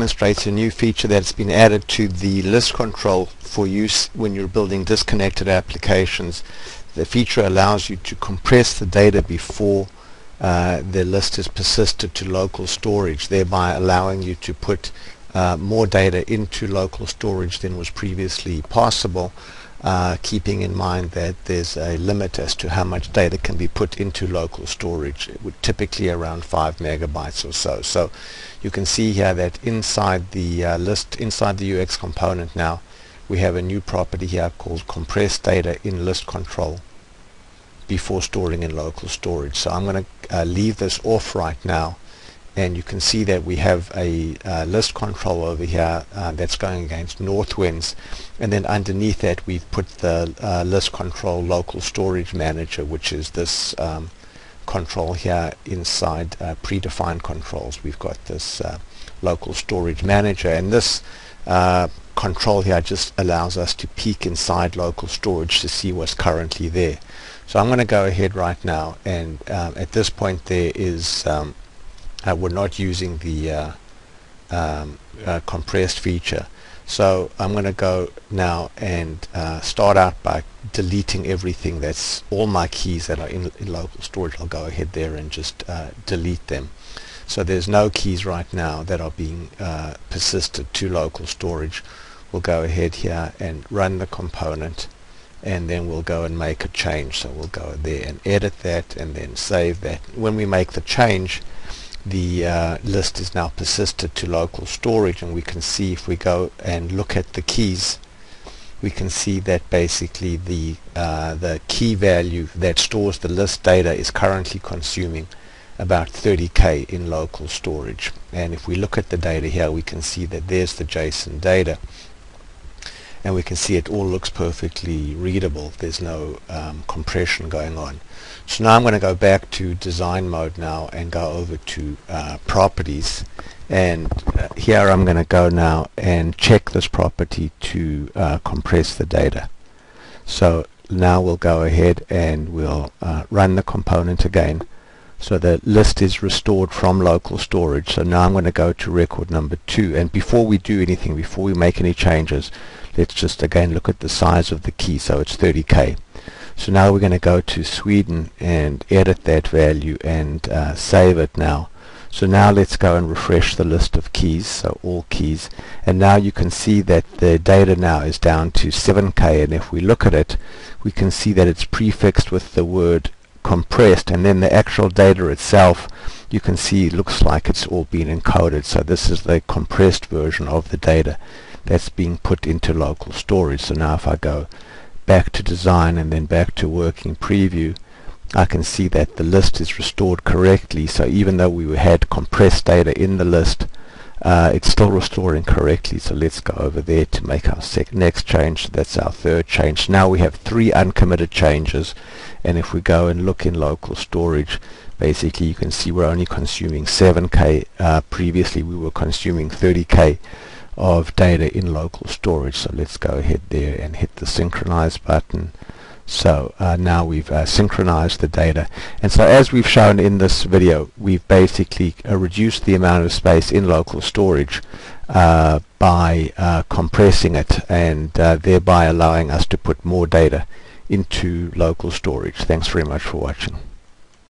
demonstrates a new feature that's been added to the list control for use when you're building disconnected applications. The feature allows you to compress the data before the list is persisted to local storage, thereby allowing you to put more data into local storage than was previously possible, keeping in mind that there's a limit as to how much data can be put into local storage. It would typically around 5 megabytes or so. So you can see here that inside the list, inside the UX component now, we have a new property here called compress data in list control before storing in local storage. So I'm going to leave this off right now, and you can see that we have a list control over here that's going against north winds, and then underneath that we've put the list control local storage manager, which is this control here inside predefined controls. We've got this local storage manager, and this control here just allows us to peek inside local storage to see what's currently there. So I'm going to go ahead right now, and at this point there is we're not using the compressed feature. So I'm going to go now and start out by deleting everything, that's all my keys that are in local storage. I'll go ahead there and just delete them. So there's no keys right now that are being persisted to local storage. We'll go ahead here and run the component, and then we'll go and make a change. So we'll go there and edit that and then save that. When we make the change, the list is now persisted to local storage, and we can see, if we go and look at the keys, we can see that basically the key value that stores the list data is currently consuming about 30K in local storage. And if we look at the data here, we can see that there's the JSON data, and we can see it all looks perfectly readable. There's no compression going on. So now I'm going to go back to design mode now and go over to properties, and here I'm going to go now and check this property to compress the data. So now we'll go ahead and we'll run the component again. So the list is restored from local storage. So now I'm going to go to record number 2, and before we do anything, before we make any changes, let's just again look at the size of the key. So it's 30K. So now we're going to go to Sweden and edit that value and save it now. So now let's go and refresh the list of keys, so all keys, and now you can see that the data now is down to 7K, and if we look at it, we can see that it's prefixed with the word compressed, and then the actual data itself, you can see it looks like it's all been encoded. So this is the compressed version of the data that's being put into local storage. So now if I go back to design and then back to working preview, I can see that the list is restored correctly. So even though we had compressed data in the list, it's still restoring correctly. So let's go over there to make our next change. So that's our third change. Now we have 3 uncommitted changes, and if we go and look in local storage, basically you can see we're only consuming 7K. Previously we were consuming 30K of data in local storage. So let's go ahead there and hit the synchronize button. So now we've synchronized the data, and so as we've shown in this video, we've basically reduced the amount of space in local storage by compressing it, and thereby allowing us to put more data into local storage. Thanks very much for watching.